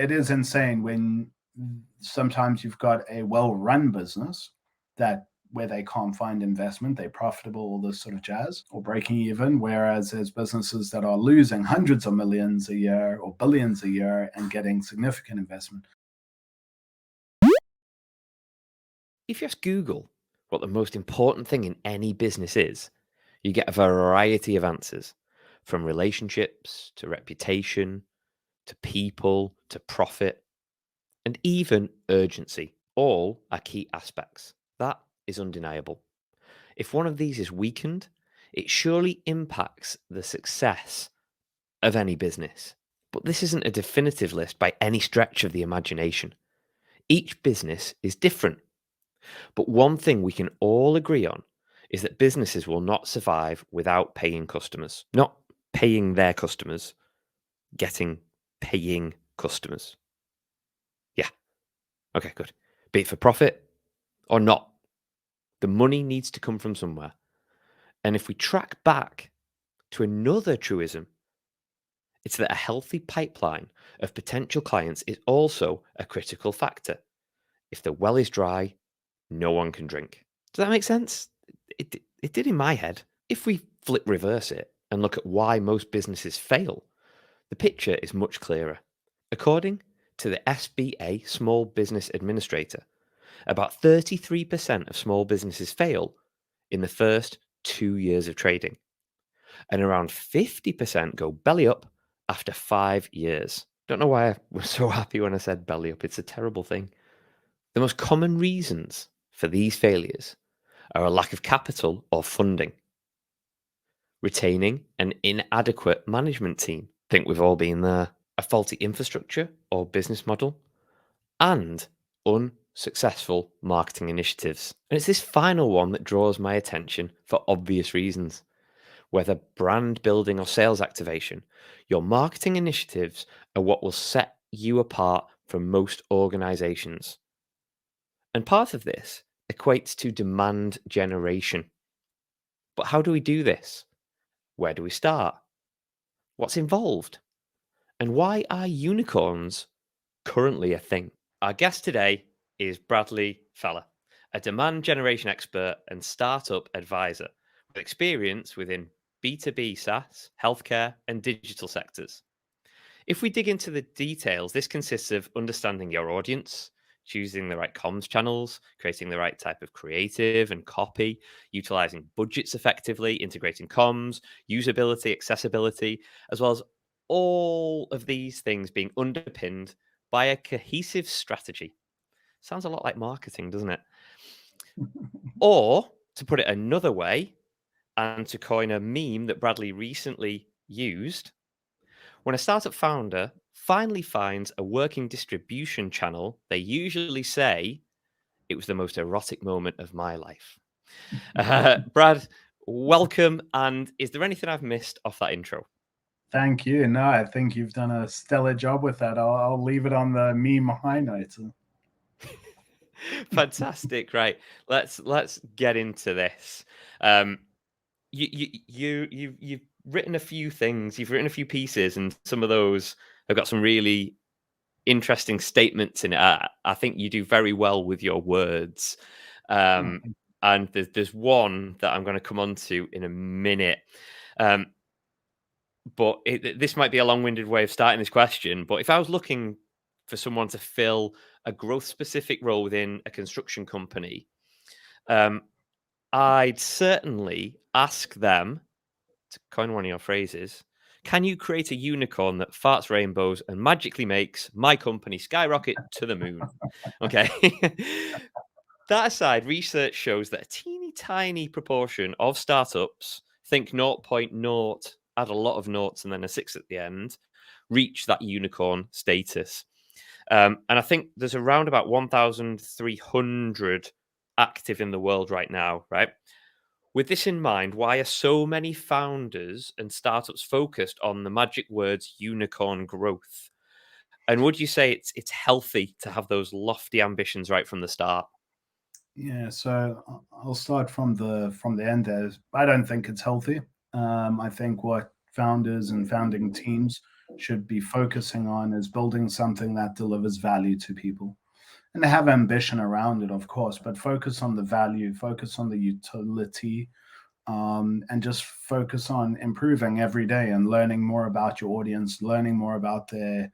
it is insane when sometimes you've got a well-run business that where they can't find investment, they're profitable, all this sort of jazz, or breaking even. Whereas there's businesses that are losing hundreds of millions a year or billions a year and getting significant investment. If you ask Google what the most important thing in any business is, you get a variety of answers, from relationships to reputation to people to profit and even urgency. All are key aspects. That is undeniable. If one of these is weakened, it surely impacts the success of any business. But this isn't a definitive list by any stretch of the imagination. Each business is different. But one thing we can all agree on is that businesses will not survive without paying customers. Not paying their customers, getting paying customers. Yeah. Okay, good. Be it for profit or not, the money needs to come from somewhere. And if we track back to another truism, it's that a healthy pipeline of potential clients is also a critical factor. If the well is dry, no one can drink. Does that make sense? It did in my head. If we flip reverse it and look at why most businesses fail, the picture is much clearer. According to the SBA Small Business Administrator, about 33% of small businesses fail in the first 2 years of trading, and around 50% go belly up after 5 years. Don't know why I was so happy when I said belly up. It's a terrible thing. The most common reasons for these failures are a lack of capital or funding, retaining an inadequate management team. Think we've all been there. A faulty infrastructure or business model, and unsuccessful marketing initiatives. And it's this final one that draws my attention for obvious reasons. Whether brand building or sales activation, your marketing initiatives are what will set you apart from most organizations. And part of this equates to demand generation. But how do we do this? Where do we start? What's involved? And why are unicorns currently a thing? Our guest today is Bradley Fehler, a demand generation expert and startup advisor with experience within B2B SaaS, healthcare, and digital sectors. If we dig into the details, this consists of understanding your audience, choosing the right comms channels, creating the right type of creative and copy, utilizing budgets effectively, integrating comms, usability, accessibility, as well as all of these things being underpinned by a cohesive strategy. Sounds a lot like marketing, doesn't it? Or, to put it another way, and to coin a meme that Bradley recently used, when a startup founder finally finds a working distribution channel, they usually say, "It was the most erotic moment of my life." Brad, welcome. And is there anything I've missed off that intro? Thank you. No, I think you've done a stellar job with that. I'll leave it on the meme high note. Fantastic. Right. Let's get into this. You've written a few things. You've written a few pieces, and some of those have got some really interesting statements in it. I think you do very well with your words. Oh, And there's one that I'm going to come on to in a minute. But this might be a long-winded way of starting this question. But if I was looking for someone to fill a growth-specific role within a construction company, I'd certainly ask them, to coin one of your phrases, can you create a unicorn that farts rainbows and magically makes my company skyrocket to the moon? Okay. That aside, research shows that a teeny tiny proportion of startups, think 0.0, add a lot of noughts and then a six at the end, reach that unicorn status. And I think there's around about 1,300 active in the world right now, right? With this in mind, why are so many founders and startups focused on the magic words unicorn growth? And would you say it's healthy to have those lofty ambitions right from the start? yeah. So I'll start from the end. There, I don't think it's healthy. I think what founders and founding teams should be focusing on is building something that delivers value to people. And they have ambition around it, of course, but focus on the value, focus on the utility, and just focus on improving every day and learning more about your audience, learning more about their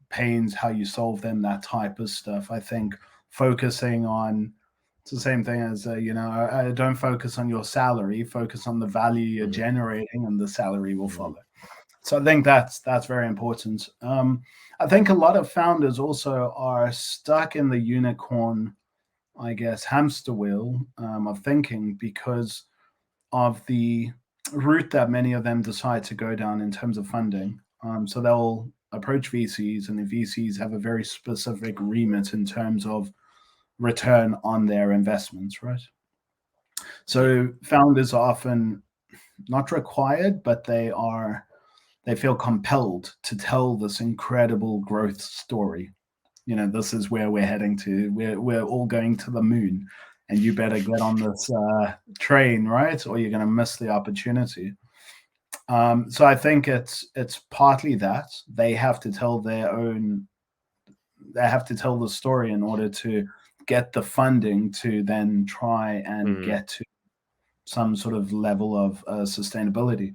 pains, how you solve them, that type of stuff. I think focusing on it's the same thing as I don't focus on your salary, focus on the value you're Mhm. generating, and the salary will Mhm. follow. So I think that's very important. I think a lot of founders also are stuck in the unicorn, I guess, hamster wheel of thinking because of the route that many of them decide to go down in terms of funding. So they'll approach VCs, and the VCs have a very specific remit in terms of return on their investments, right? Yeah. So founders are often not required, but they feel compelled to tell this incredible growth story. This is where we're heading to. We're all going to the moon, and you better get on this train, right? Or you're going to miss the opportunity. So I think it's partly that they have to tell their own. They have to tell the story in order to get the funding to then try and Mm. get to some sort of level of sustainability.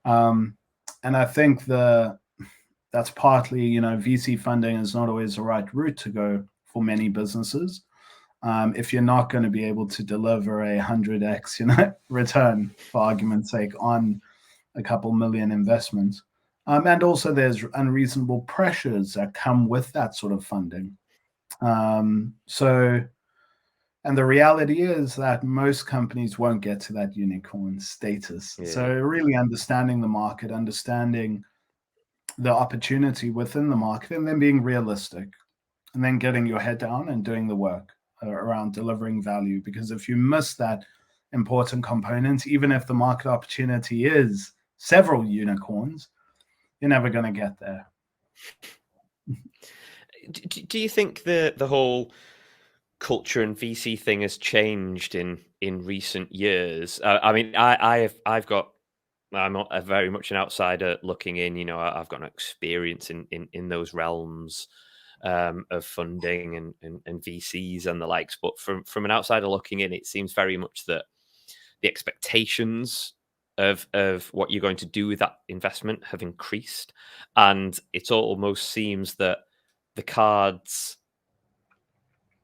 Um, and I think that's partly, VC funding is not always the right route to go for many businesses. If you're not going to be able to deliver 100x, return for argument's sake on a couple million investments. And also there's unreasonable pressures that come with that sort of funding. So and the reality is that most companies won't get to that unicorn status. So Yeah. really understanding the market, understanding the opportunity within the market, and then being realistic, and then getting your head down and doing the work around delivering value. Because if you miss that important component, even if the market opportunity is several unicorns, you're never going to get there. Do you think the whole culture and VC thing has changed in recent years? I mean, I've got I'm not a very much an outsider looking in. I've got an experience in those realms of funding and VCs and the likes. But from an outsider looking in, it seems very much that the expectations of what you're going to do with that investment have increased, and it almost seems that the cards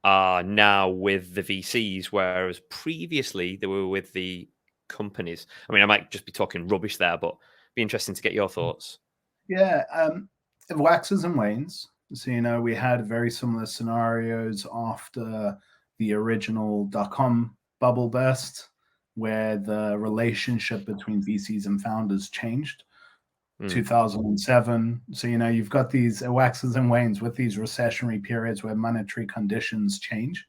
are now with the VCs, whereas previously they were with the companies. I mean, I might just be talking rubbish there, but be interesting to get your thoughts. Yeah, it waxes and wanes. So, we had very similar scenarios after the original dot-com bubble burst, where the relationship between VCs and founders changed. Mm. 2007. So, you've got these waxes and wanes with these recessionary periods where monetary conditions change.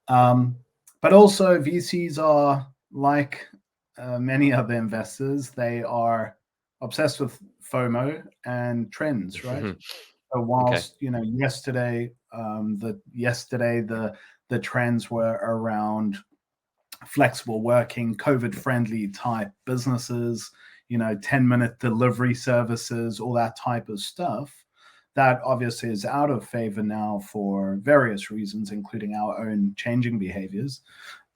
Um, but also, VCs are like many other investors, they are obsessed with FOMO and trends, right? So Okay. whilst yesterday the trends were around flexible working, COVID friendly type businesses, 10-minute delivery services, all that type of stuff. That obviously is out of favor now for various reasons, including our own changing behaviors.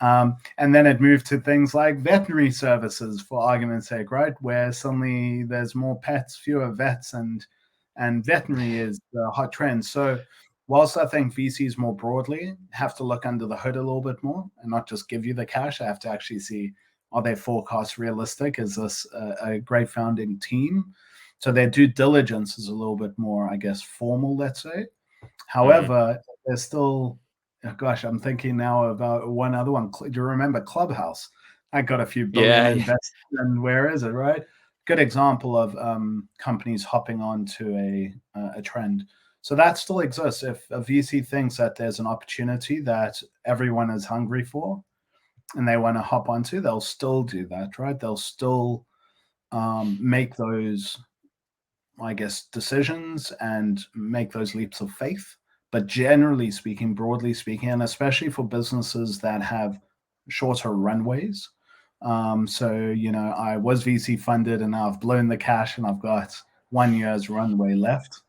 And then it moved to things like veterinary services, for argument's sake, right? Where suddenly there's more pets, fewer vets, and veterinary is the hot trend. So whilst I think VCs more broadly have to look under the hood a little bit more and not just give you the cash, I have to actually see, are their forecasts realistic? Is this a great founding team? So their due diligence is a little bit more, I guess, formal, let's say. Mm. However, there's still, oh gosh, I'm thinking now about one other one. Do you remember Clubhouse? I got a few billion Yeah, yeah. invested, and where is it, right? Good example of companies hopping onto a trend. So that still exists. If a VC thinks that there's an opportunity that everyone is hungry for and they want to hop onto, they'll still do that, right? They'll still make those, I guess, decisions and make those leaps of faith. But generally speaking, broadly speaking, and especially for businesses that have shorter runways. So, I was VC funded and now I've blown the cash and I've got 1 year's runway left,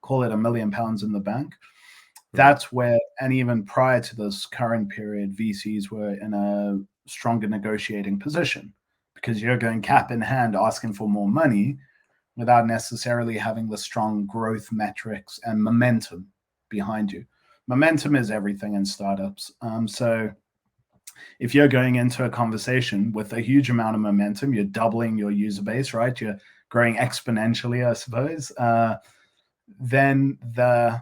call it £1 million in the bank. Mm. That's where, and even prior to this current period, VCs were in a stronger negotiating position because you're going cap in hand asking for more money without necessarily having the strong growth metrics and momentum behind you. Momentum is everything in startups. So if you're going into a conversation with a huge amount of momentum, you're doubling your user base, right? You're growing exponentially, I suppose. Then the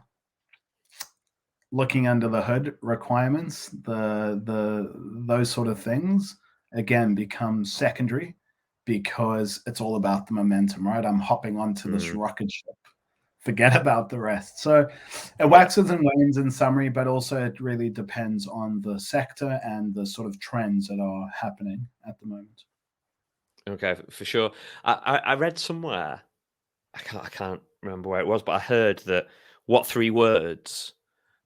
looking under the hood requirements, the those sort of things again become secondary because it's all about the momentum, right? I'm hopping onto this Mm. rocket ship. Forget about the rest. So it Yeah. waxes and wanes in summary, but also it really depends on the sector and the sort of trends that are happening at the moment. Okay, for sure. I read somewhere, I can't remember where it was, but I heard that what three words,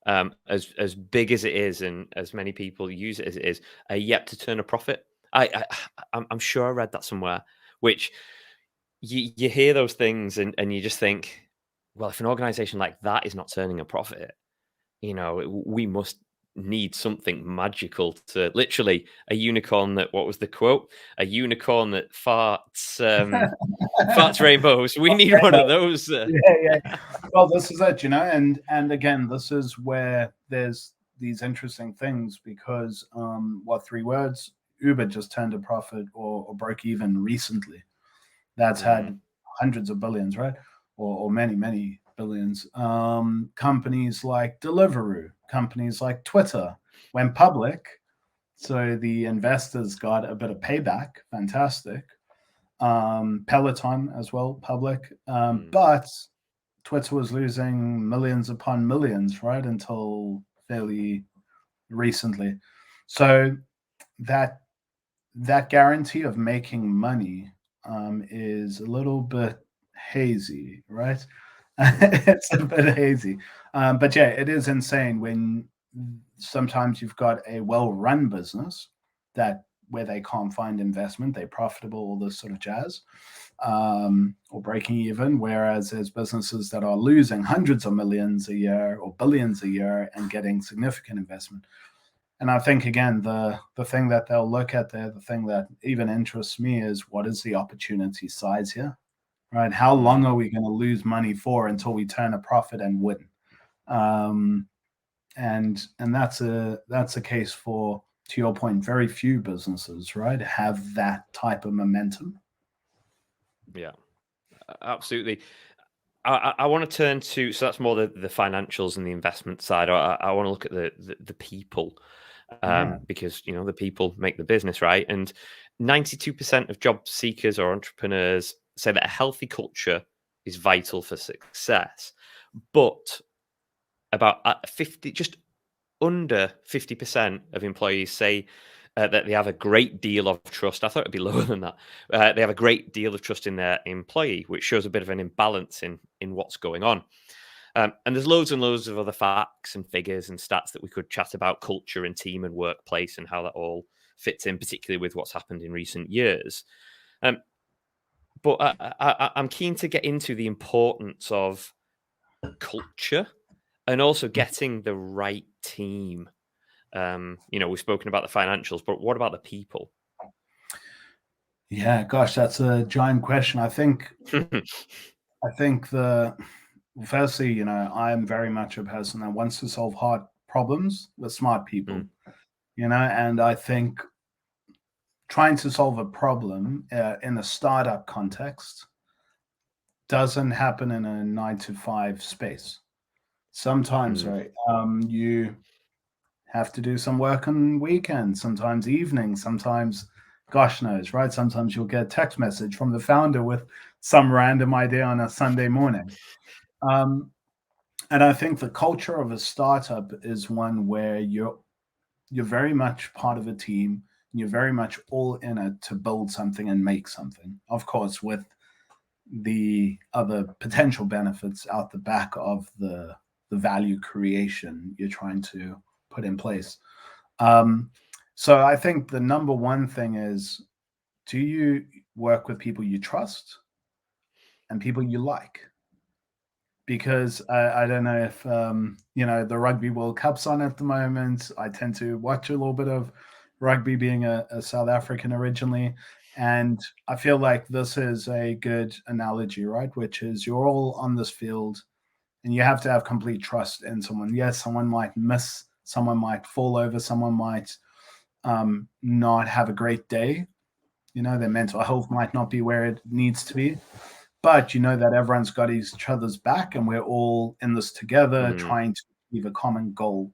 as big as it is and as many people use it as it is, are yet to turn a profit. I'm sure I read that somewhere, which you hear those things and you just think, well, if an organization like that is not turning a profit, we must need something magical to literally a unicorn that what was the quote? A unicorn that farts rainbows. We need one of those. Yeah. Well, this is it, and again, this is where there's these interesting things because what three words? Uber just turned a profit or broke even recently. That's Mhm, had hundreds of billions, right? Or many, many billions. Companies like Deliveroo, companies like Twitter went public. So the investors got a bit of payback. Fantastic. Peloton as well, public. mm, But Twitter was losing millions upon millions, right? Until fairly recently. So that that guarantee of making money is a little bit hazy, right? It's a bit hazy. But yeah, it is insane when sometimes you've got a well-run business that where they can't find investment, they're profitable, all this sort of jazz, or breaking even. Whereas there's businesses that are losing hundreds of millions a year or billions a year and getting significant investment. And I think again, the thing that they'll look at there, the thing that even interests me is what is the opportunity size here, right? How mm, long are we going to lose money for until we turn a profit and win? Um, and that's a case for, to your point, very few businesses, right, have that type of momentum. yeah, absolutely. I want to turn to so that's more the financials and the investment side. I want to look at the people, Yeah. because the people make the business, right? And 92% of job seekers or entrepreneurs say that a healthy culture is vital for success, but about 50, just under 50% of employees say that they have a great deal of trust. I thought it'd be lower than that. They have a great deal of trust in their employee, which shows a bit of an imbalance in what's going on. And there's loads and loads of other facts and figures and stats that we could chat about culture and team and workplace and how that all fits in, particularly with what's happened in recent years. Um, but I'm keen to get into the importance of culture and also getting the right team. We've spoken about the financials, but what about the people? Yeah, gosh, that's a giant question. I think the firstly, I'm very much a person that wants to solve hard problems with smart people, Mm, and I think trying to solve a problem in a startup context doesn't happen in a 9 to 5 space. Sometimes, mm, right, you have to do some work on weekends, sometimes evenings, sometimes, gosh knows, right? Sometimes you'll get a text message from the founder with some random idea on a Sunday morning. Um, and I think the culture of a startup is one where you're very much part of a team. And you're very much all in it to build something and make something. Of course, with the other potential benefits out the back of the value creation you're trying to put in place. Um, so I think the number one thing is, do you work with people you trust? and people you like. Because I don't know if the Rugby World Cup's on at the moment. I tend to watch a little bit of rugby, being a South African originally, and I feel like this is a good analogy, right? Which is you're all on this field, and you have to have complete trust in someone. Yes, someone might miss, someone might fall over, someone might not have a great day. Their mental health might not be where it needs to be, but you know that everyone's got each other's back and we're all in this together Mm, trying to achieve a common goal.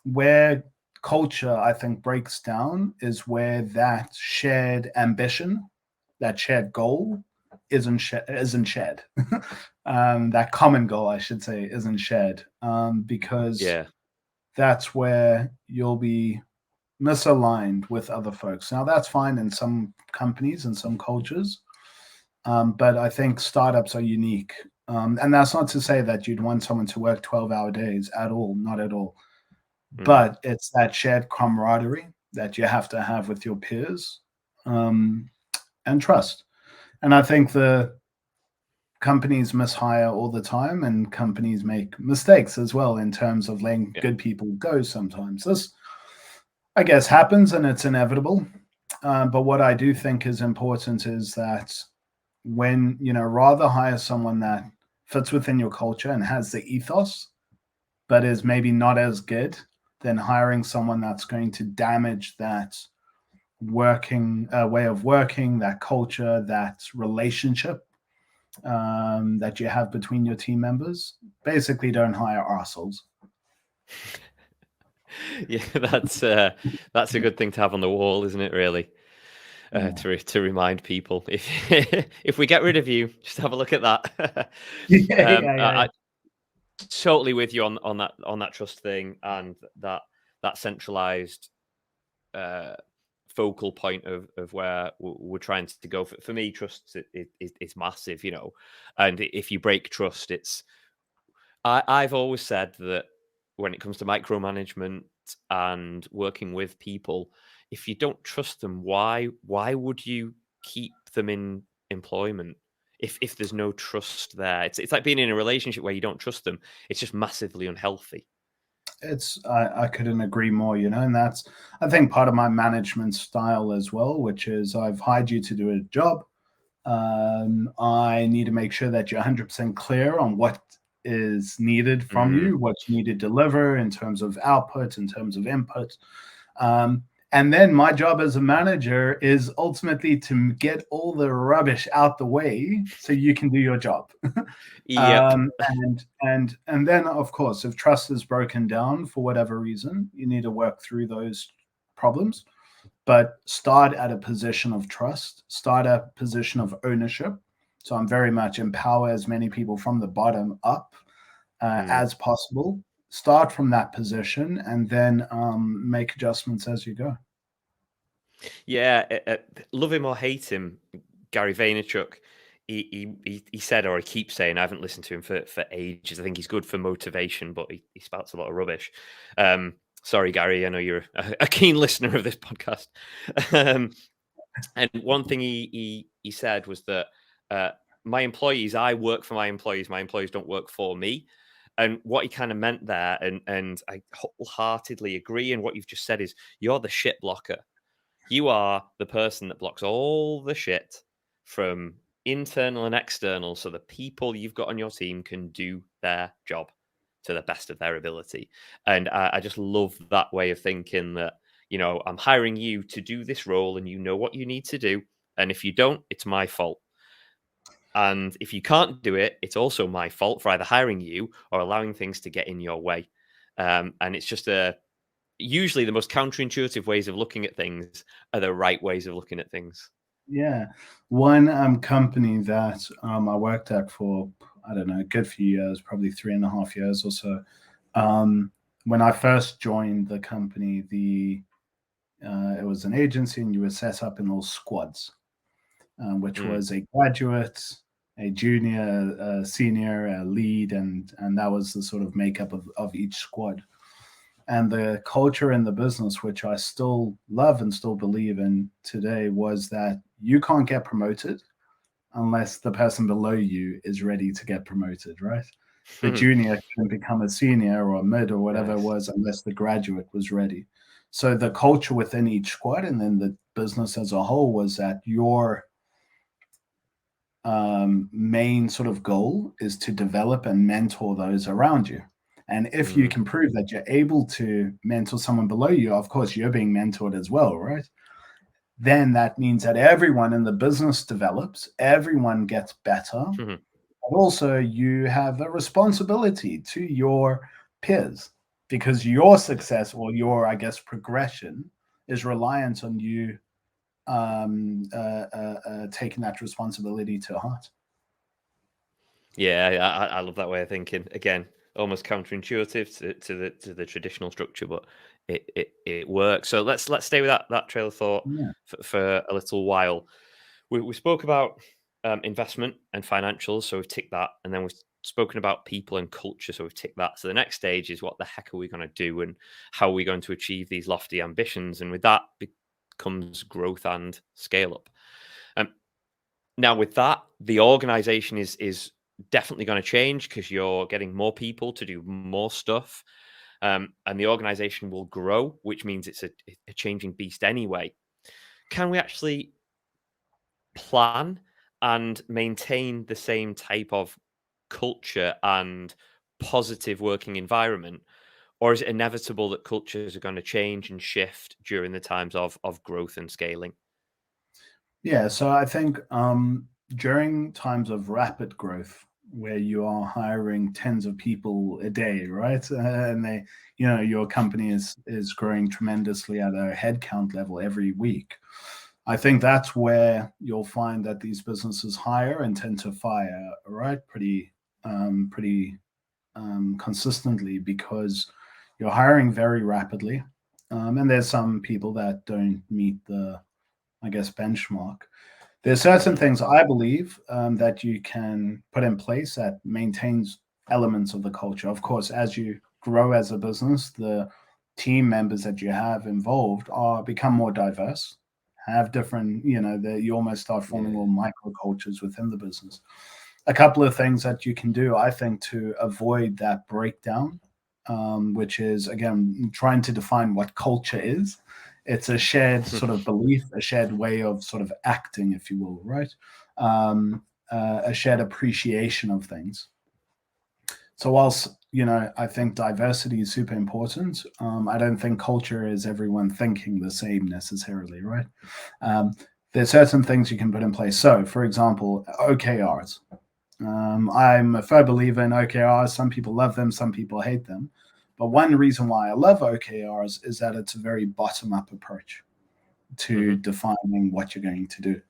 Where culture, I think, breaks down is where that shared ambition, that shared goal isn't shared. That common goal, I should say, isn't shared, because yeah. that's where you'll be misaligned with other folks. Now, that's fine in some companies and some cultures, but I think startups are unique. And that's not to say that you'd want someone to work 12-hour days at all, not at all. Mm, But it's that shared camaraderie that you have to have with your peers, um, and trust. And I think the companies mishire all the time, and companies make mistakes as well in terms of letting yeah. good people go sometimes. This, I guess, happens and it's inevitable. But what I do think is important is that when, rather hire someone that fits within your culture and has the ethos, but is maybe not as good, than hiring someone that's going to damage that working way of working, that culture, that relationship that you have between your team members. Basically, don't hire assholes. Yeah, that's a good thing to have on the wall, isn't it? Really, Yeah. to remind people if if we get rid of you, just have a look at that. Yeah, yeah, yeah. I totally with you on that trust thing and that centralized uh, focal point of where we're trying to go. For me, trust it's massive, and if you break trust, I've always said that when it comes to micromanagement and working with people, if you don't trust them, why would you keep them in employment? If there's no trust there, it's like being in a relationship where you don't trust them. It's just massively unhealthy. I couldn't agree more, and that's, I think, part of my management style as well, which is I've hired you to do a job. I need to make sure that you're 100% clear on what is needed from Mm. you, what you need to deliver in terms of output, in terms of input. Um, and then my job as a manager is ultimately to get all the rubbish out the way so you can do your job. Yep. And then, of course, if trust is broken down for whatever reason, you need to work through those problems, but start at a position of trust, start at a position of ownership. So I'm very much empower as many people from the bottom up Mm. as possible. Start from that position and then make adjustments as you go. Yeah, love him or hate him, Gary Vaynerchuk. He said, or he keeps saying, I haven't listened to him for ages. I think he's good for motivation, but he spouts a lot of rubbish. Sorry, Gary. I know you're a keen listener of this podcast. Um, and one thing he said was that uh, my employees, I work for my employees. My employees don't work for me. And what he kind of meant there, and I wholeheartedly agree. And what you've just said is, you're the shit blocker. You are the person that blocks all the shit from internal and external so the people you've got on your team can do their job to the best of their ability. And I just love that way of thinking that, I'm hiring you to do this role and you know what you need to do. And if you don't, it's my fault. And if you can't do it, it's also my fault for either hiring you or allowing things to get in your way. And it's just usually the most counterintuitive ways of looking at things are the right ways of looking at things. Yeah. One company that I worked at for, I don't know, a good few years, probably 3.5 years or so. Um, when I first joined the company, it was an agency, and you were set up in little squads, which Mm, was a graduate, a junior, a senior, a lead, and that was the sort of makeup of each squad. And the culture in the business, which I still love and still believe in today, was that you can't get promoted unless the person below you is ready to get promoted, right? The junior can become a senior or a mid or whatever it Nice. was unless the graduate was ready. So the culture within each squad and then the business as a whole was that your main sort of goal is to develop and mentor those around you. And if you Mm, can prove that you're able to mentor someone below you, of course, you're being mentored as well, right? Then that means that everyone in the business develops, everyone gets better, but also you have a responsibility to your peers because your success or your, I guess, progression is reliant on you taking that responsibility to heart. Yeah, I love that way of thinking. Again, almost counterintuitive to the traditional structure, but it works. So let's stay with that trail of thought Yeah. for a little while. We spoke about investment and financials, so we've ticked that, and then we've spoken about people and culture, so we've ticked that. So the next stage is what the heck are we going to do, and how are we going to achieve these lofty ambitions? And with that becomes growth and scale up. Um, Now, with that, the organization is definitely going to change because you're getting more people to do more stuff, and the organization will grow, which means it's a changing beast anyway. Can we actually plan and maintain the same type of culture and positive working environment? Or is it inevitable that cultures are going to change and shift during the times of growth and scaling? Yeah, so I think during times of rapid growth, where you are hiring tens of people a day, right, and they, your company is growing tremendously at a headcount level every week. I think that's where you'll find that these businesses hire and tend to fire, right, pretty consistently because you're hiring very rapidly, and there's some people that don't meet the, I guess, benchmark. There's certain Mm, things I believe that you can put in place that maintains elements of the culture. Of course, as you grow as a business, the team members that you have involved are become more diverse, have different, you almost start forming yeah. all microcultures within the business. A couple of things that you can do, I think, to avoid that breakdown, which is again trying to define what culture is. It's a shared sort of belief, a shared way of sort of acting, if you will, right? Um, a shared appreciation of things. So whilst I think diversity is super important, I don't think culture is everyone thinking the same necessarily, right? Um, there's certain things you can put in place. So, for example, OKRs. I'm a firm believer in OKRs. Some people love them, some people hate them. But one reason why I love OKRs is that it's a very bottom up approach to Hmm. defining what you're going to do.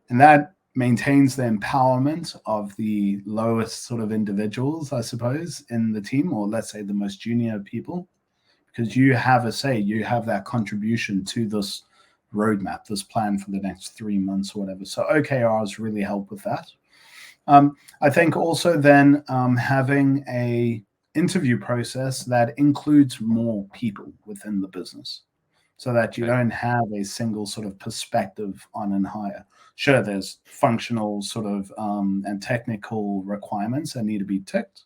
And that maintains the empowerment of the lowest sort of individuals, I suppose, in the team, or let's say the most junior people, because you have a say, you have that contribution to this roadmap, this plan for the next 3 months or whatever. So OKRs really help with that. I think also then having a interview process that includes more people within the business so that you Okay. don't have a single sort of perspective on and hire. Sure, there's functional sort of and technical requirements that need to be ticked.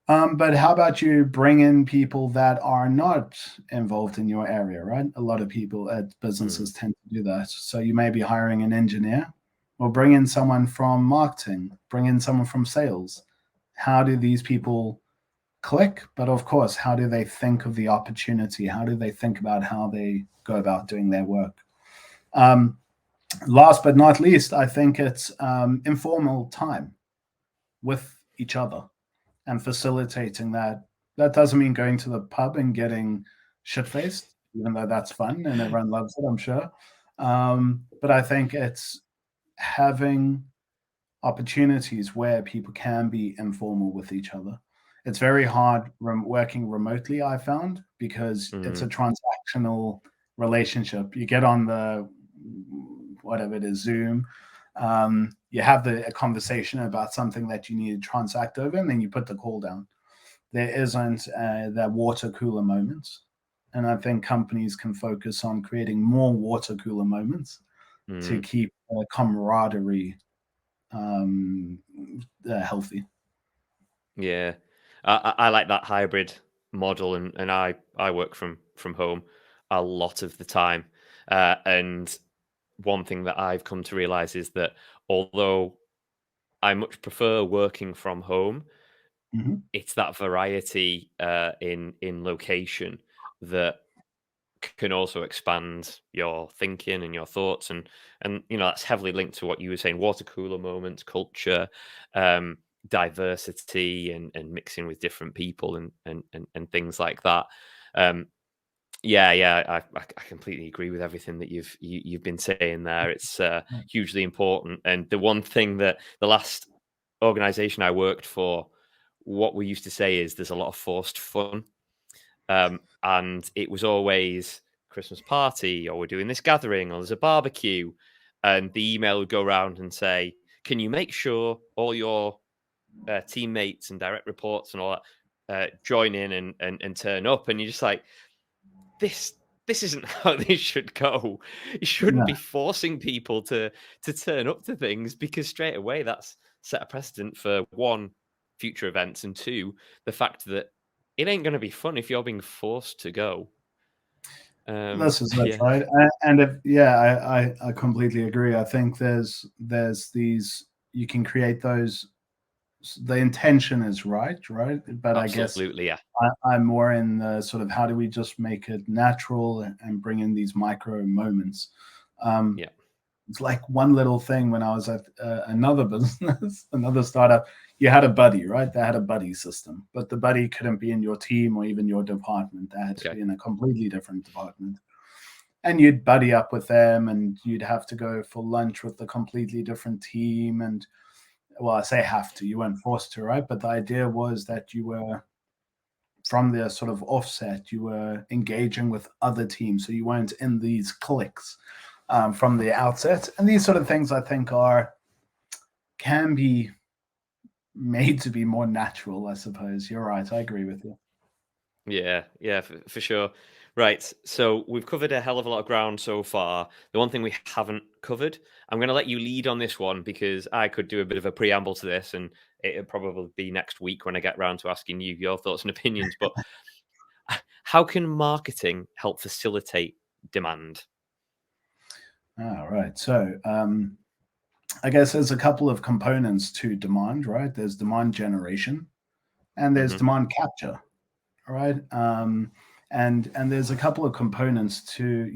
But how about you bring in people that are not involved in your area, right? A lot of people at Mm, businesses tend to do that. So you may be hiring an engineer or bring in someone from marketing, bring in someone from sales. How do these people click? But of course, how do they think of the opportunity? How do they think about how they go about doing their work? Um, Last but not least, I think it's informal time with each other and facilitating that. That doesn't mean going to the pub and getting shit faced, even though that's fun and everyone loves it, I'm sure. But I think it's having opportunities where people can be informal with each other. It's very hard working remotely, I found, because it's mm, a transactional relationship. You get on the whatever it is, Zoom. You have a conversation about something that you need to transact over, and then you put the call down. There isn't that water cooler moments. And I think companies can focus on creating more water cooler moments to Mm, keep camaraderie um, healthy. yeah. I like that hybrid model, and I work from home a lot of the time. And one thing that I've come to realize is that although I much prefer working from home, Hmm. it's that variety in location that can also expand your thinking and your thoughts, and that's heavily linked to what you were saying: water cooler moments, culture, um, diversity, and mixing with different people, and things like that. Um, yeah, I completely agree with everything that you've been saying there. It's hugely important, and the one thing that the last organization I worked for, what we used to say is there's a lot of forced fun, and it was always Christmas party, or we're doing this gathering, or there's a barbecue, and the email would go around and say, "Can you make sure all your teammates and direct reports and all that join in and turn up?" And you're just like, this this isn't how this should go. You shouldn't No, be forcing people to turn up to things, because straight away that's set a precedent for one, future events, and two, the fact that it ain't going to be fun if you're being forced to go. this is it, Yeah, right? And if yeah, I completely agree. I think there's these you can create those. The intention is right, right? But I guess absolutely, yeah, I'm more in the sort of how do we just make it natural and bring in these micro moments. Um, yeah. it's like one little thing when I was at another business, another startup. You had a buddy, right? They had a buddy system, but the buddy couldn't be in your team or even your department. They had to Okay. be in a completely different department. And you'd buddy up with them, and you'd have to go for lunch with a completely different team. And well, I say have to, you weren't forced to, right? But the idea was that you were from the sort of offset, you were engaging with other teams, so you weren't in these cliques from the outset. And these sort of things, I think, are can be made to be more natural. I suppose you're right. I agree with you. Yeah, for sure. Right. So we've covered a hell of a lot of ground so far. The one thing we haven't covered, I'm going to let you lead on this one, because I could do a bit of a preamble to this, and it'll probably be next week when I get round to asking you your thoughts and opinions. But how can marketing help facilitate demand? All right. So I guess there's a couple of components to demand, right? There's demand generation and there's Hmm. demand capture, right? And there's a couple of components to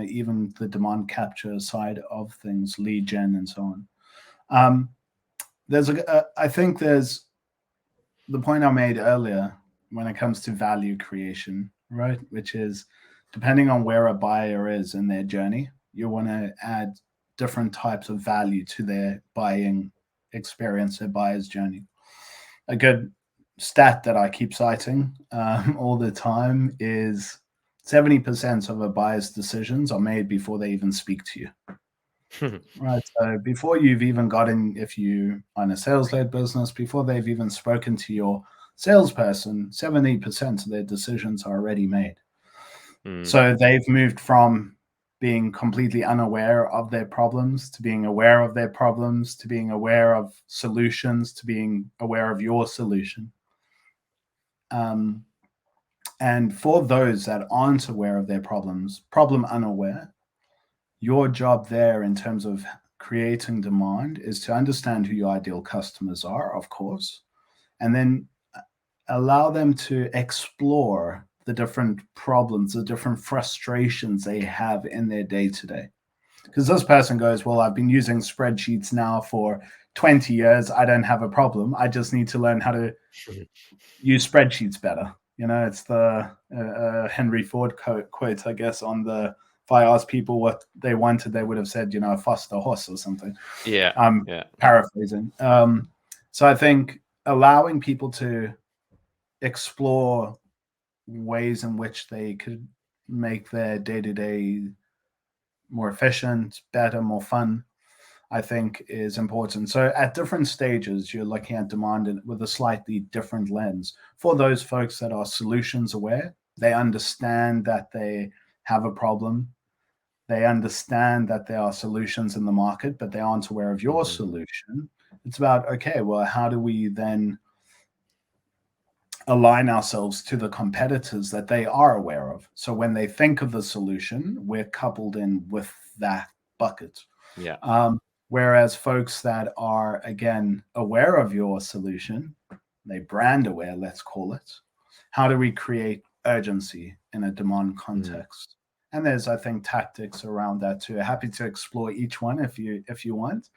even the demand capture side of things, lead gen and so on. Um, I think there's the point I made earlier when it comes to value creation, right? Which is depending on where a buyer is in their journey, you want to add different types of value to their buying experience, their buyer's journey. A good stat that I keep citing all the time is 70% of a buyer's decisions are made before they even speak to you. Right. So before you've even gotten, if you own a sales led business, before they've even spoken to your salesperson, 70% of their decisions are already made. Mm. So they've moved from being completely unaware of their problems to being aware of their problems to being aware of solutions to being aware of your solution. Um, and for those that aren't aware of their problems, problem unaware, your job there in terms of creating demand is to understand who your ideal customers are, of course, and then allow them to explore the different problems, the different frustrations they have in their day to day. Because this person goes, well, I've been using spreadsheets now for 20 years. I don't have a problem. I just need to learn how to use spreadsheets better. It's the Henry Ford quote, I guess, on the if I asked people what they wanted, they would have said, a faster horse or something. Yeah, I'm yeah. paraphrasing. So I think allowing people to explore ways in which they could make their day to day more efficient, better, more fun, I think is important. So at different stages, you're looking at demand with a slightly different lens. For those folks that are solutions aware, they understand that they have a problem. They understand that there are solutions in the market, but they aren't aware of your Mhm. solution. It's about, okay, well, how do we then align ourselves to the competitors that they are aware of? So when they think of the solution, we're coupled in with that bucket. Yeah. Whereas folks that are, again, aware of your solution, they brand aware, let's call it. How do we create urgency in a demand Mm. context? And there's, I think, tactics around that too. Happy to explore each one if you want.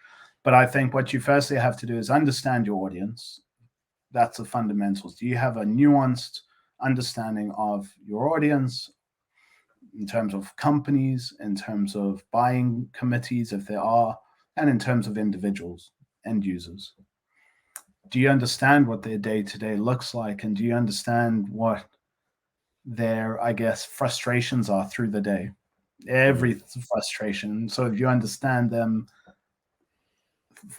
But I think what you firstly have to do is understand your audience. That's the fundamentals. Do you have a nuanced understanding of your audience in terms of companies, in terms of buying committees, if there are, and in terms of individuals, end users? Do you understand what their day to day looks like? And do you understand what their, I guess, frustrations are through the day? Mm. Every frustration. So if you understand them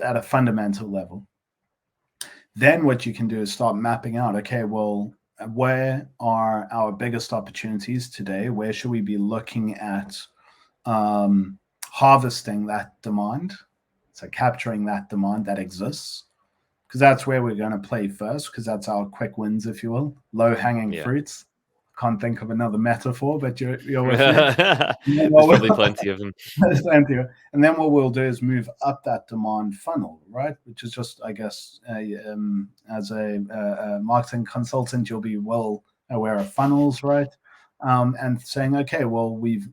at a fundamental level, then what you can do is start mapping out, okay, well, where are our biggest opportunities today? Where should we be looking at harvesting that demand? So capturing that demand that exists, because that's where we're going to play first, because that's our quick wins, if you will, low hanging Yeah. fruits. Can't think of another metaphor, but you're with me. There's probably plenty of them. There's plenty of, and then what we'll do is move up that demand funnel, right? Which is just, I guess, as a marketing consultant, you'll be well aware of funnels, right? And saying, okay, well, we've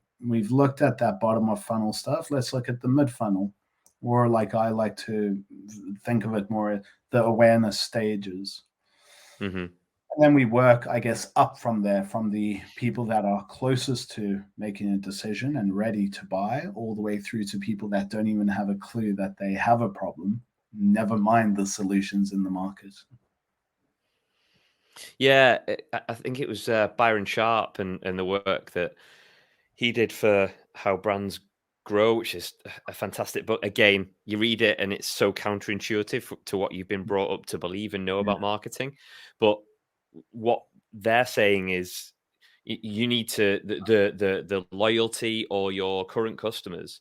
looked at that bottom of funnel stuff. Let's look at the mid funnel, or like I like to think of it more, the awareness stages. Mhm. And then we work, I guess, up from there, from the people that are closest to making a decision and ready to buy, all the way through to people that don't even have a clue that they have a problem, never mind the solutions in the market. Yeah, I think it was, Byron Sharp and the work that he did for How Brands Grow, which is a fantastic book. Again, you read it and it's so counterintuitive to what you've been brought up to believe and know Yeah. about marketing. But what they're saying is you need to the loyalty or your current customers,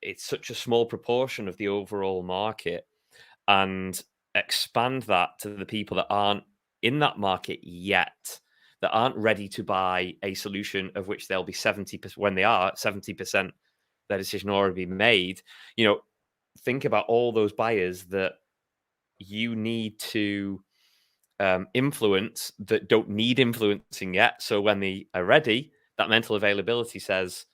it's such a small proportion of the overall market, and expand that to the people that aren't in that market yet, that aren't ready to buy a solution of which they'll be 70%. When they are 70%, their decision already been made. You know, think about all those buyers that you need to influence, that don't need influencing yet. So when they are ready, that mental availability says,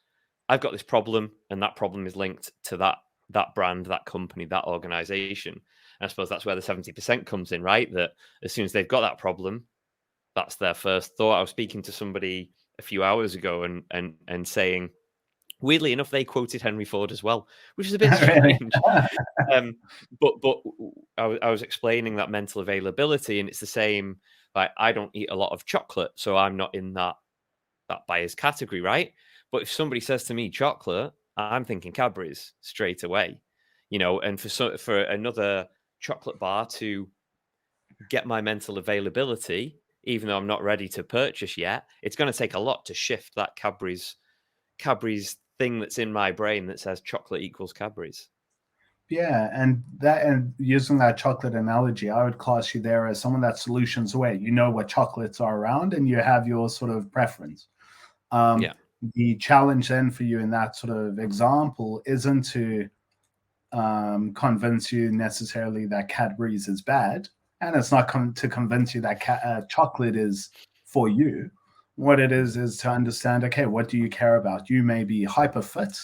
I've got this problem, and that problem is linked to that brand, that company, that organization. And I suppose that's where the 70% comes in, right? That as soon as they've got that problem, that's their first thought. I was speaking to somebody a few hours ago and saying, weirdly enough, they quoted Henry Ford as well, which is a bit Really? strange. Um, but I was explaining that mental availability, and it's the same. Like, I don't eat a lot of chocolate, so I'm not in that buyer's category, right? But if somebody says to me chocolate, I'm thinking Cadbury's straight away, And for another chocolate bar to get my mental availability, even though I'm not ready to purchase yet, it's going to take a lot to shift that Cadbury's thing that's in my brain that says chocolate equals Cadbury's. Yeah, and using that chocolate analogy, I would class you there as someone that's solutions away. You know what chocolates are around, and you have your sort of preference. Um, Yeah. the challenge then for you in that sort of example isn't to convince you necessarily that Cadbury's is bad, and it's not to convince you that chocolate is for you. What it is to understand, okay, what do you care about? You may be hyper fit,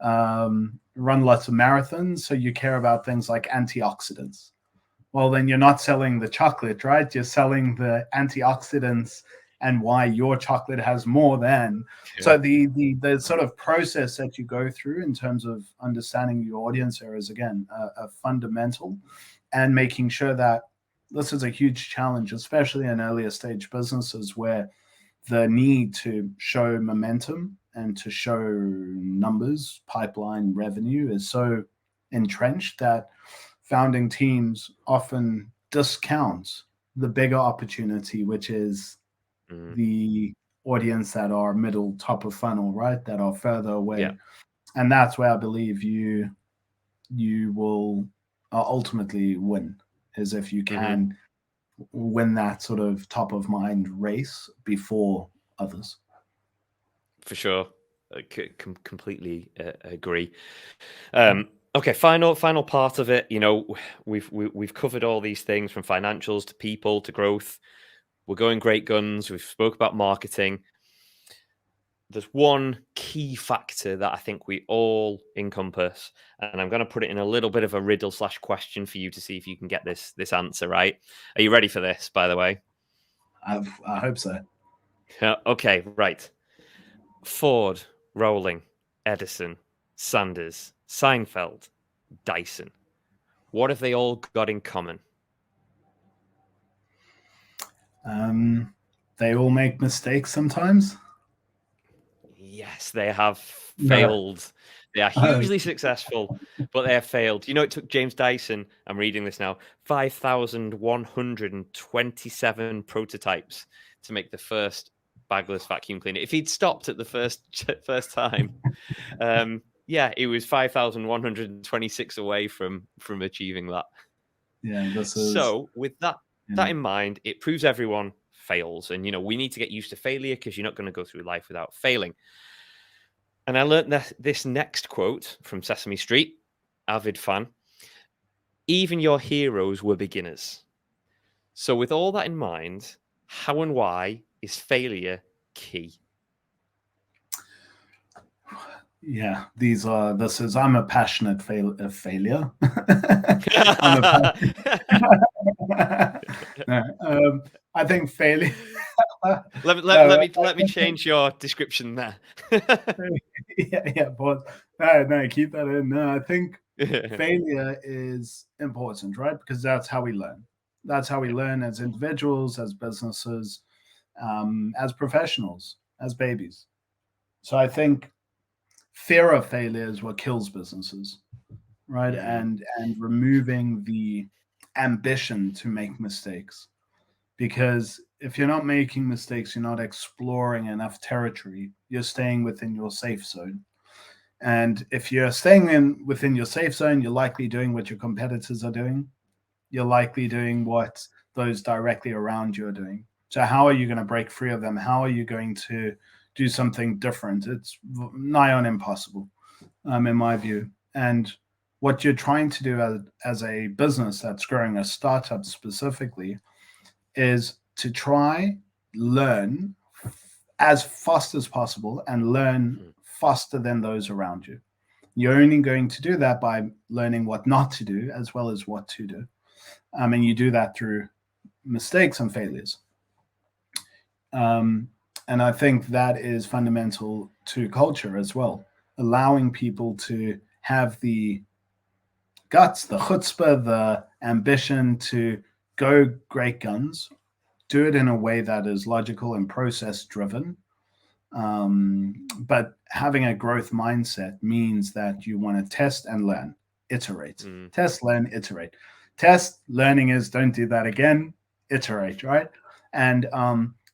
run lots of marathons, so you care about things like antioxidants. Well, then you're not selling the chocolate, right? You're selling the antioxidants and why your chocolate has more than. Yeah. So the sort of process that you go through in terms of understanding your audience there is again a fundamental, and making sure that this is a huge challenge, especially in earlier stage businesses where the need to show momentum and to show numbers, pipeline revenue is so entrenched that founding teams often discount the bigger opportunity, which is Mm. the audience that are middle, top of funnel, right? That are further Yeah. away, and that's where I believe you will ultimately win, is if you Hmm. can win that sort of top of mind race before others. For sure. I completely agree. Okay, final part of it. We've covered all these things from financials to people to growth. We're going great guns. We've spoke about marketing. There's one key factor that I think we all encompass, and I'm going to put it in a little bit of a riddle slash question for you to see if you can get this answer right. Are you ready for this? By the way, I hope so. Okay, right. Ford, Rowling, Edison, Sanders, Seinfeld, Dyson. What have they all got in common? Um, they all make mistakes sometimes. Yes, they have No. failed. They are Oh, hugely successful, but they have failed. You know, it took James Dyson, I'm reading this now, 5,127 prototypes to make the first bagless vacuum cleaner. If he'd stopped at the first time, yeah, it was 5,126 away from achieving that. yeah. This is So, with that yeah. in mind, it proves everyone fails, and we need to get used to failure because you're not going to go through life without failing. And I learned this next quote from Sesame Street, avid fan. Even your heroes were beginners. So, with all that in mind, how and why is failure key? Yeah, these are. This is. I'm a passionate failure. I'm a. No, I think failure. let me let, No, let me let me change your description there. yeah, but no, keep that in. No, I think failure is important, right? Because that's how we learn. That's how we Yeah. learn as individuals, as businesses, as professionals, as babies. So I think fear of failure is what kills businesses, right? Mm, And removing the ambition to make mistakes, because if you're not making mistakes, you're not exploring enough territory. You're staying within your safe zone. And if you're staying within your safe zone, you're likely doing what your competitors are doing. You're likely doing what those directly around you are doing. So how are you going to break free of them? How are you going to do something different? It's nigh on impossible, in my view. And what you're trying to do as a business that's growing, a startup specifically, is to try learn as fast as possible and learn mm, faster than those around you. You're only going to do that by learning what not to do as well as what to do. And you do that through mistakes and failures. Um, and I think that is fundamental to culture as well, allowing people to have the guts, the chutzpah, the ambition to go great guns, do it in a way that is logical and process driven. But having a growth mindset means that you want to test and learn, iterate, mm, test, learn, iterate. Test learning is don't do that again, iterate, right? And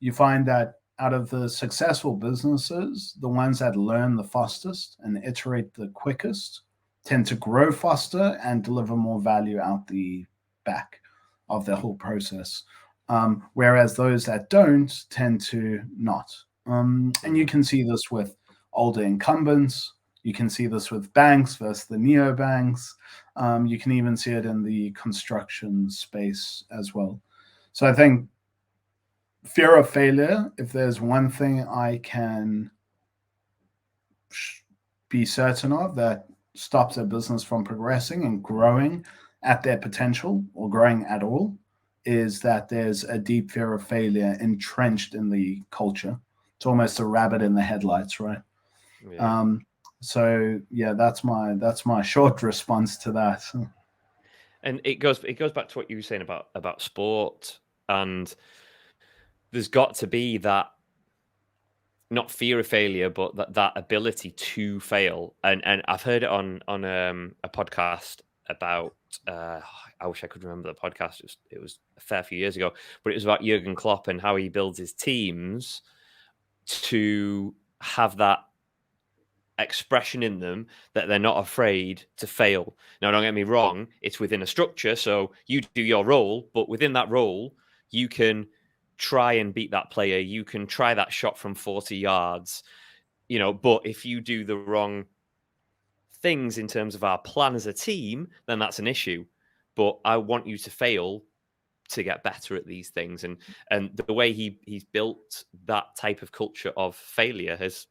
you find that out of the successful businesses, the ones that learn the fastest and iterate the quickest tend to grow faster and deliver more value out the back of the whole process. Whereas those that don't tend to not. And you mm. can see this with older incumbents. You can see this with banks versus the neobanks. You can even see it in the construction space as well. So I think fear of failure, if there's one thing I can be certain of that stops a business from progressing and growing at their potential or growing at all, is that there's a deep fear of failure entrenched in the culture. It's almost a rabbit in the headlights, right? Yeah. Um, so yeah, that's my short response to that. And it goes back to what you were saying about sport, and there's got to be that, not fear of failure, but that ability to fail. And I've heard it on a podcast about. I wish I could remember the podcast. It was a fair few years ago, but it was about Jurgen Klopp and how he builds his teams to have that expression in them that they're not afraid to fail. Now, don't get me wrong, it's within a structure. So you do your role, but within that role, you can try and beat that player. You can try that shot from 40 yards, but if you do the wrong things in terms of our plan as a team, then that's an issue. But I want you to fail to get better at these things, and the way he's built that type of culture of failure has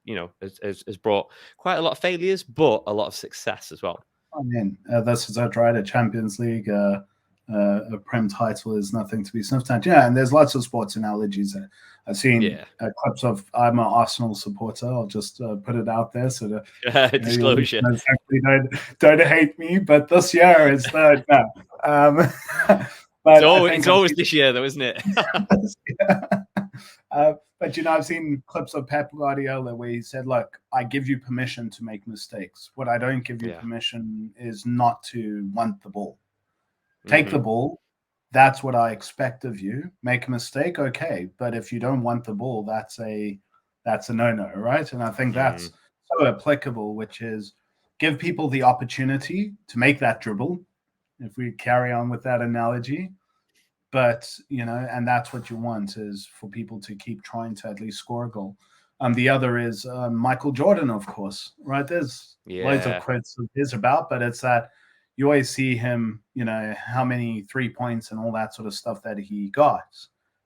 brought quite a lot of failures, but a lot of success as well. I mean, this is it, right? A Champions League, a Prem title is nothing to be sniffed at. Yeah, and there's lots of sports analogies. I've seen Yeah. clips of. I'm an Arsenal supporter. I'll just put it out there so that your Disclosure. listeners hopefully don't hate me. But this year is the no. But I think It's always this year, though, isn't it? But I've seen clips of Pep Guardiola where he said, "Look, I give you permission to make mistakes. What I don't give you Yeah. permission is not to want the ball. Take the Mm-hmm. ball. That's what I expect of you. Make a mistake, okay. But if you don't want the ball, that's a no-no, right? And I think that's so applicable, which is give people the opportunity to make that dribble. If we carry on with that analogy, but and that's what you want, is for people to keep trying to at least score a goal. The other is Michael Jordan, of course, right? There's loads of Yeah. quotes of his about, but it's that you always see him, how many 3 points and all that sort of stuff that he got.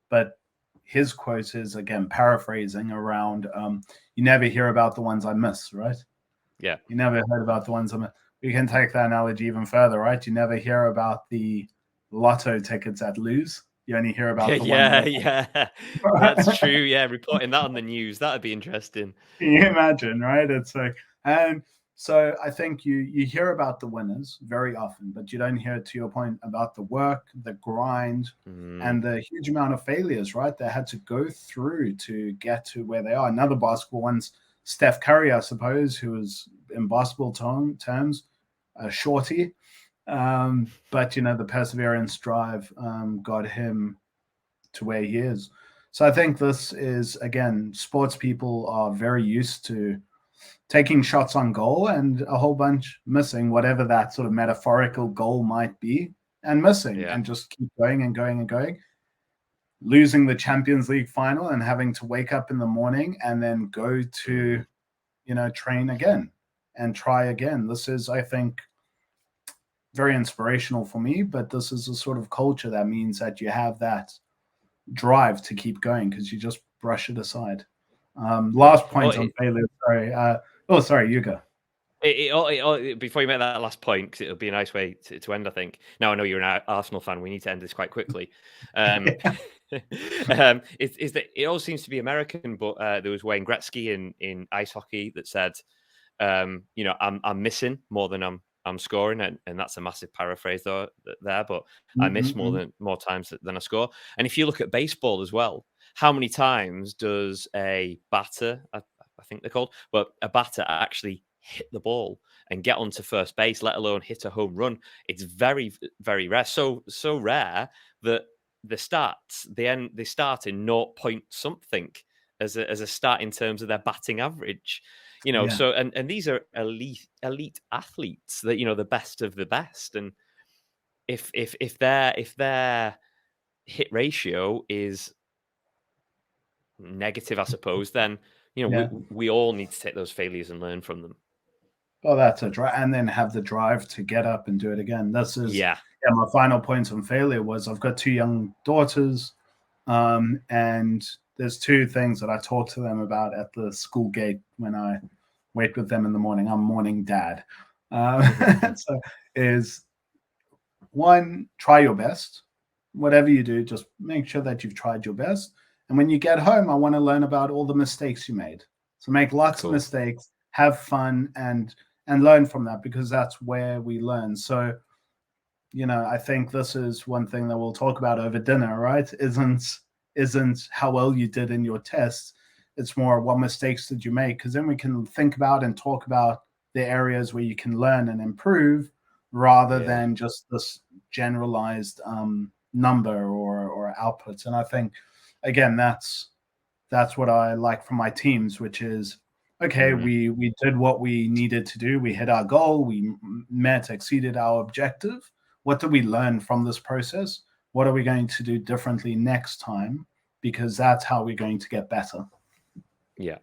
But his quote is, again, paraphrasing around, you never hear about the ones I miss, right? Yeah. You never heard about the ones I miss. We can take that analogy even further, right? You never hear about the lotto tickets that lose. You only hear about the ones Yeah. that Yeah. That's true. Yeah. Reporting that on the news, that'd be interesting. can you imagine, right? It's like, and so I think you hear about the winners very often, but you don't hear, to your point, about the work, the grind, Mm. and the huge amount of failures, right? They had to go through to get to where they are. Another basketball one's Steph Curry, I suppose, who was in basketball terms a shorty. But the perseverance drive got him to where he is. So I think this is, again, sports people are very used to taking shots on goal and a whole bunch missing, whatever that sort of metaphorical goal might be, and missing, Yeah. and just keep going and going and going. Losing the Champions League final and having to wake up in the morning and then go to, Mm. train again and try again. This is, I think, very inspirational for me, but this is a sort of culture that means that you have that drive to keep going because you just brush it aside. Yeah. Last point on failure. Sorry. Sorry, you go. Before you make that last point, because it'll be a nice way to end, I think. Now I know you're an Arsenal fan. We need to end this quite quickly. Yeah. Is that it all seems to be American, but there was Wayne Gretzky in ice hockey that said, I'm missing more than I'm scoring, and that's a massive paraphrase there, but I miss Mm-hmm. more times than I score. And if you look at baseball as well, how many times does a batter, I think they're called, but a batter actually hit the ball and get onto first base, let alone hit a home run? It's very, very rare. So rare that the stats they start in 0 point something as a start in terms of their batting average. Yeah. So and these are elite athletes that the best of the best, and if their hit ratio is negative, I suppose, then Yeah. we all need to take those failures and learn from them. Well, that's it, right? And then have the drive to get up and do it again. This is, Yeah. yeah, my final point on failure was I've got two young daughters, and there's two things that I talk to them about at the school gate when I wait with them in the morning. I'm morning dad. So is one, try your best. Whatever you do, just make sure that you've tried your best. And when you get home, I want to learn about all the mistakes you made. So make lots of Cool. mistakes, have fun, and learn from that, because that's where we learn. So, I think this is one thing that we'll talk about over dinner, right? Isn't how well you did in your tests. It's more what mistakes did you make, because then we can think about and talk about the areas where you can learn and improve, rather Yeah. than just this generalized number or outputs. And I think, again, that's that's what I like from my teams, which is, okay, Mm, we did what we needed to do. We hit our goal. We met, exceeded our objective. What did we learn from this process? What are we going to do differently next time? Because that's how we're going to get better. yeah.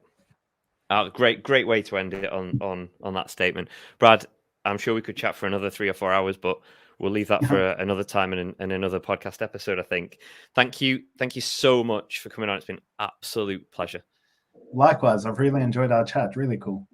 Great way to end it on that statement, Brad. I'm sure we could chat for another 3 or 4 hours, but we'll leave that for another time and another podcast episode. I think. Thank you so much for coming on. It's been an absolute pleasure. Likewise, I've really enjoyed our chat. Really cool.